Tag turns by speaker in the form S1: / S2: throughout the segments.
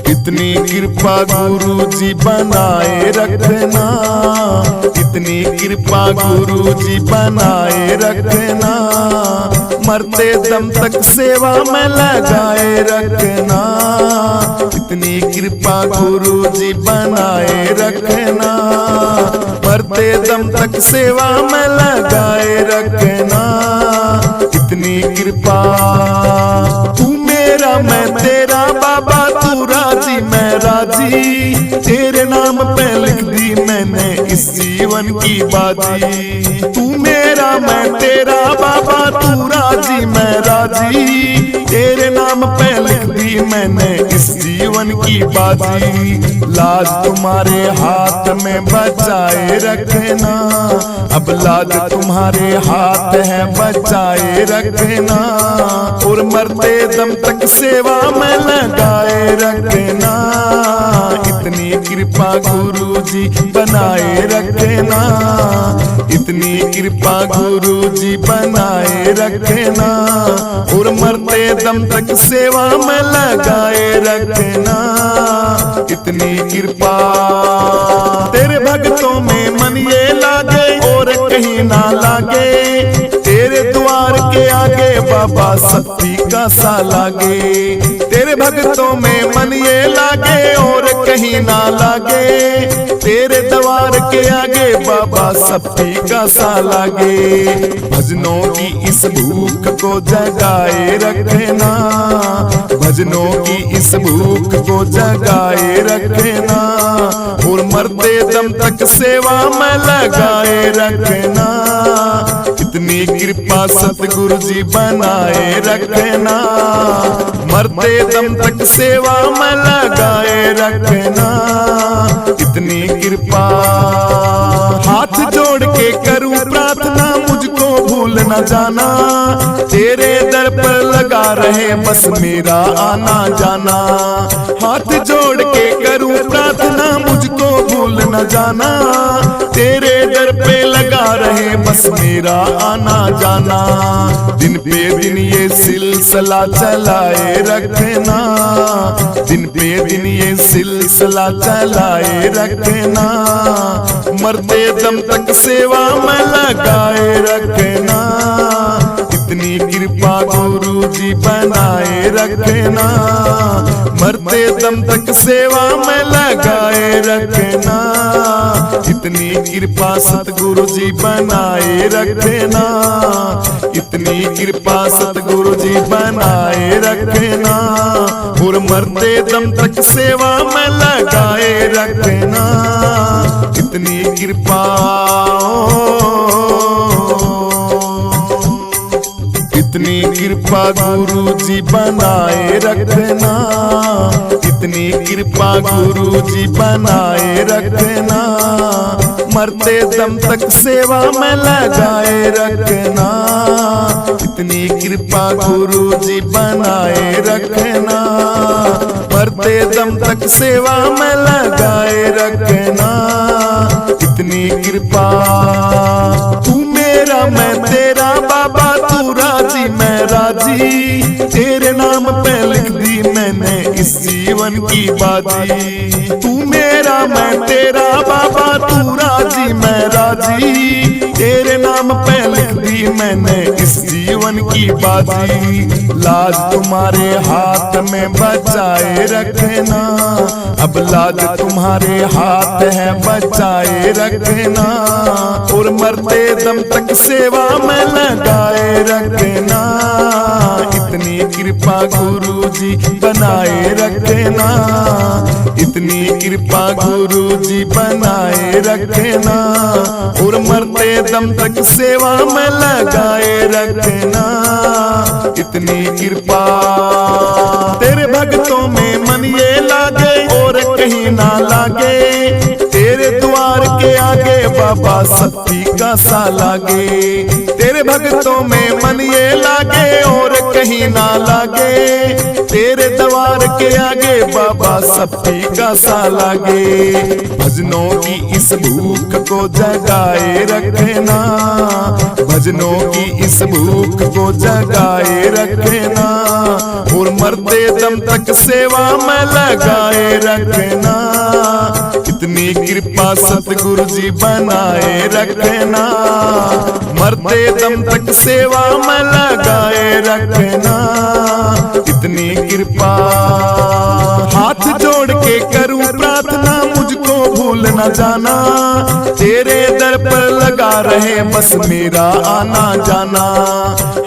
S1: इतनी कृपा गुरु जी बनाए रखना, इतनी कृपा गुरु जी बनाए रखना, मरते दम तक सेवा में लगाए रखना। इतनी कृपा गुरु जी बनाए रखना, मरते दम तक सेवा में लगाए रखना। इतनी कृपा तू मेरा मैं तेरा बाबा, तू राजी मैं राजी, तेरे नाम पे लिख दी मैंने इस जीवन की बाजी। तू मेरा मैं तेरा बाबा, तू राजी मैं राजी, तेरे नाम पे लिख दी मैंने इस जीवन की बाजी। लाज तुम्हारे हाथ में बचाए रखना, अब लाज तुम्हारे हाथ है बचाए रखना, और मरते दम तक सेवा में लगाए रखना। इतनी कृपा गुरु जी बनाए रखना, इतनी कृपा गुरु जी बनाए रखना, और मरते दम तक सेवा में लगाए रखना। इतनी कृपा तेरे भक्तों में मन ये लागे और कहीं ना लागे, तेरे द्वार के आगे बाबा शक्ति का सा लागे। तेरे भक्तों में मन ये लागे और कहीं ना लागे, तेरे द्वार के आगे बाबा शक्ति का सा लागे। भजनों की इस भूख को जगाए रखना, भजनों की इस भूख को जगाए रखना, और मरते दम तक सेवा में लगाए रखना। इतनी कृपा सतगुरु जी बनाए रखना, मरते दम तक सेवा में लगाए रखना। इतनी कृपा हाथ जोड़ के करूं प्रार्थना, मुझको भूल न जाना, तेरे दर पर लगा रहे बस मेरा आना जाना। हाथ जोड़ के करूं प्रार्थना, मुझको भूल न जाना, तेरे दर पे लगा रहे बस मेरा आना जाना। दिन पे दिन ये सिलसिला चलाए रखना, दिन पे दिन ये सिलसिला चलाए रखना, मरते दम तक सेवा में लगाए रखना। इतनी कृपा गुरु जी बनाए रखना, मरते दम तक सेवा में लगाए रखना। इतनी कृपा सतगुरु जी बनाए रखना, इतनी कृपा सतगुरु जी बनाए रखना, और मरते दम तक सेवा में लगाए रखना। इतनी कृपा इतनी कृपा गुरु जी बनाए रखना, इतनी कृपा गुरु जी बनाए रखना, मरते दम तक सेवा में लगाए रखना। इतनी कृपा गुरु जी बनाए रखना, मरते दम तक सेवा में लगाए रखना। इतनी कृपा तू मेरा मैं तेरा बाबा, तू राजी मैं राजी, तेरे नाम पे लिख दी मैंने इस जीवन की बाजी। तू मेरा मैं तेरा बाबा, तू राजी मैं राजी, तेरे नाम पे लिख दी मैंने इस जीवन की बाजी। लाज तुम्हारे हाथ में बचाए रखना, अब लाज तुम्हारे हाथ है बचाए रखना, और मरते दम तक सेवा में लगाए रखना। इतनी कृपा गुरु जी बनाए रखना, इतनी कृपा गुरु जी बनाए रखना, और मरते दम तक सेवा में लगाए रखना। इतनी कृपा तेरे भक्तों में मन ये लागे और कहीं ना लागे, तेरे द्वार के आगे बाबा शक्ति का सा लागे। तेरे तेरे भक्तों में मन ये लागे और कहीं ना लागे, तेरे द्वार के आगे बाबा सब फीका सा लागे। भजनों की इस भूख को जगाए रखना, भजनों की इस भूख को जगाए रखना, और मरते दम तक सेवा में लगाए रखना। इतनी कृपा सतगुरु जी बनाए रखना, मरते दम तक सेवा में लगाए रखना। इतनी कृपा हाथ जोड़ के करूं प्रार्थना, मुझको भूल न जाना, तेरे दर पर लगा रहे बस मेरा आना जाना।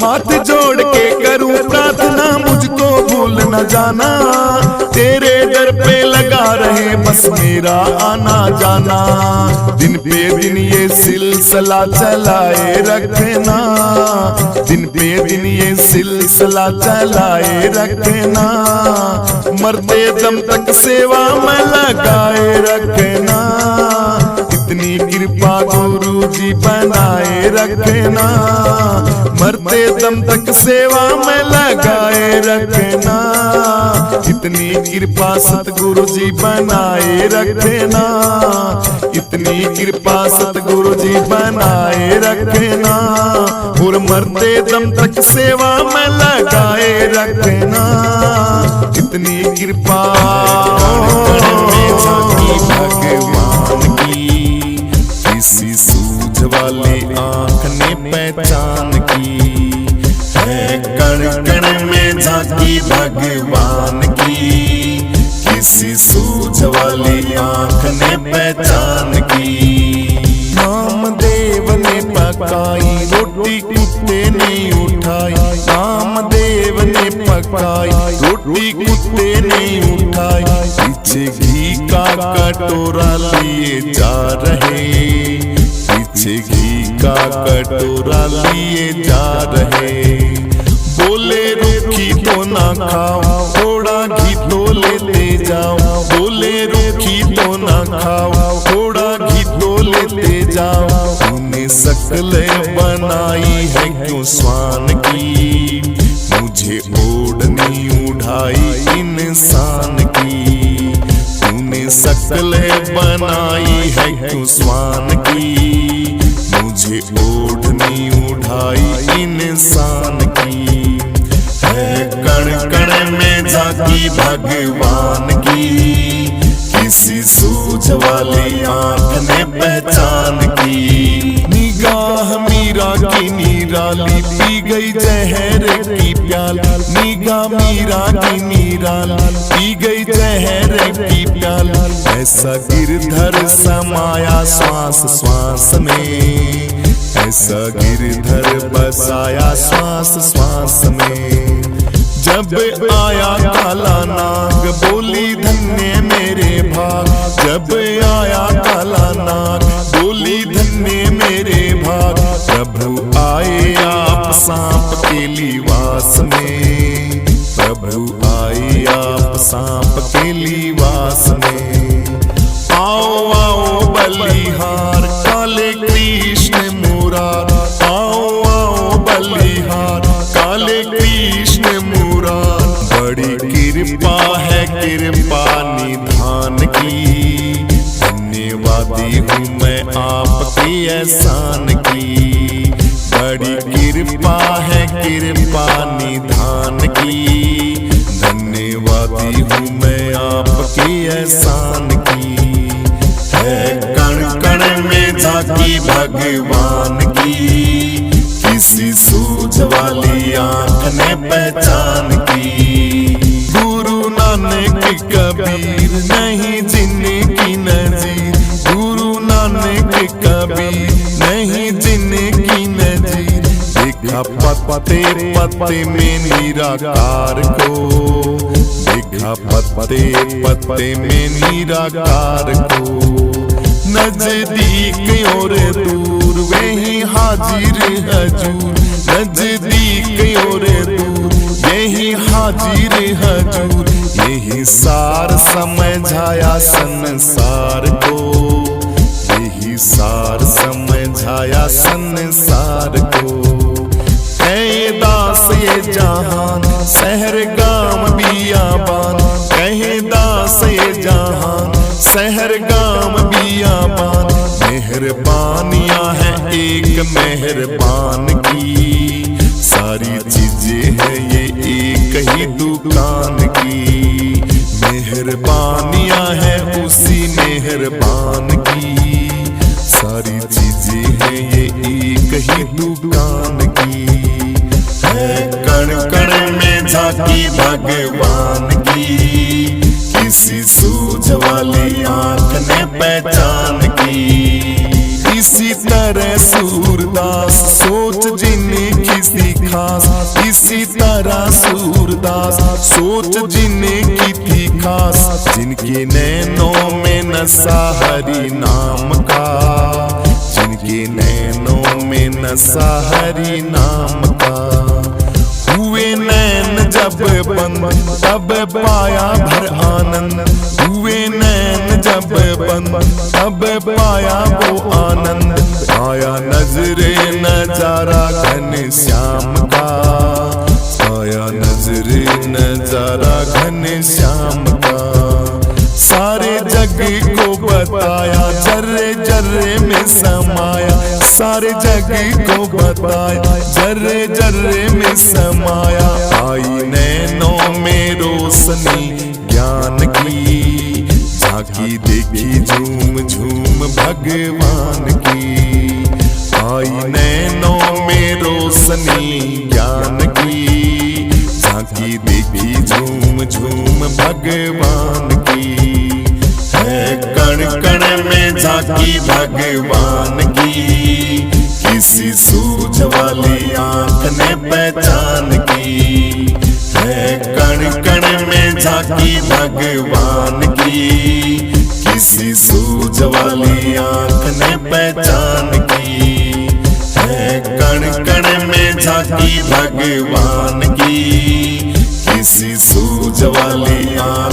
S1: हाथ जोड़ के करूं प्रार्थना, मुझको भूल न जाना, तेरे दर पे लगा रहे बस मेरा आना जाना। दिन पे दिन ये सिलसिला चलाए रखना, दिन पे दिन ये सिलसिला चलाए रखना, मरते दम तक सेवा में लगाए रखना। इतनी कृपा गुरु जी बनाए रखना, मरते दम तक सेवा में लगाए रखना। इतनी कृपा सतगुरु जी बनाए रखना, इतनी कृपा सतगुरु जी बनाए रखना, और मरते दम तक सेवा में लगाए रखना। इतनी कृपा भगवान की, किसी सूझ वाली आंख ने पहचान की है। कण कण में झांकी भगवान की, किसी सूझ वाली आंख ने पहचान की। नामदेव ने पकाई रोटी कुत्ते ने उठाई, नामदेव ने पकाई रोटी कुत्ते ने उठाई। पीछे घी का कटोरा लिए जा रहे, पीछे घी का कटोरा लिए जा रहे। बोले रूखी तो ना खाओ, थोड़ा घी तो लेते जाओ। बोले रूखी तो ना खाओ, थोड़ा घी तो लेते जाओ। तूने शक्ल बनाई है क्यों स्वान की, मुझे ओढ़नी उठाई इंसान की। तूने शक्ल बनाई है क्यों स्वान की, मुझे ओढ़नी उठाई इंसान की। है कण कण में झांकी भगवान की, किसी सूझ वाली आंख ने पहचान की। निगाह मीरा की निराली, पी गई जहर की प्याली। निगाह मीरा की निराली, पी गई जहर की प्याली। ऐसा गिरधर समाया श्वास श्वास में, ऐसा गिरधर बसाया श्वास श्वास में। जब आया काला नाग बोली धन्य मेरे भाग, जब आया काला नाग बोली धन्य मेरे भाग। प्रभु आए आप सांप के लिबास में, प्रभु आए आप सांप के लिबास में। आओ आओ बलिहार काले कृष्ण मुरार, आओ आओ बलिहार काले कृष्ण मुरार। बड़ी कृपा है कृपा निधान की, धन्यवादी हूँ मैं आपके एहसान की। बड़ी कृपा है कृपा निधान की, धन्यवादी हूँ मैं आपके एहसान की। है कण कण में झांकी भगवान की, किसी सूझ वाली आंख ने पहचान की। गुरु नानक कबीर नहीं जिनकी नजीर, गुरु नानक कबीर नहीं जिनकी नजीर। देखा पत्ते पत्ते में निराकार को, देखा पत्ते पत्ते में निराकार को। नजदीक और दूर वही हाजिर हजूर, नजदीक और दूर यही हाजिर हजूर। यही सार समझाया संसार को, यही सार समझाया संसार को। शहर गांव बियाबान कहे दास ये जहान, शहर गांव बियाबान मेहरबानियां है एक मेहरबान की, सारी चीजें है ये एक ही दुकान की, मेहरबानियां है उसी मेहरबान की, सारी चीजें है ये एक ही दुकान की। है कण कण में झांकी भगवान की, किसी सूझ वाली आंख ने पहचान की, इसी तरह सूरदास सोच जिन्हें किसी खास, इसी तरह सूरदास सोच जिन्हें की थी खास, जिनके नैनों में नशा हरि नाम का, जिनके नैनों में नशा हरि नाम का, हुए नैन जब बंद तब पाया भर आनंद, हुए नैन जब बंद तब पाया वो आनंद, आया नजरे नजारा घन श्याम का, आया नजरे नजारा घन श्याम का, सारे जग को बताया जर्रे जर्रे में समाया, सारे जग को बताया जर्रे जर्रे में समाया, आई नैनों में रोशनी ज्ञान की, झांकी देखी झूम झूम भगवान की, आई नैनों में रोशनी ज्ञान की, झांकी देखी झूम झूम भगवान की। है कण कण में झांकी भगवान की, किसी सूझ वाली आंख ने पहचान की, है कण कण में झांकी भगवान की, किसी सूझ वाली आंख ने पहचान की, है कण कण में झांकी भगवान की, किसी सूझ वाली आंख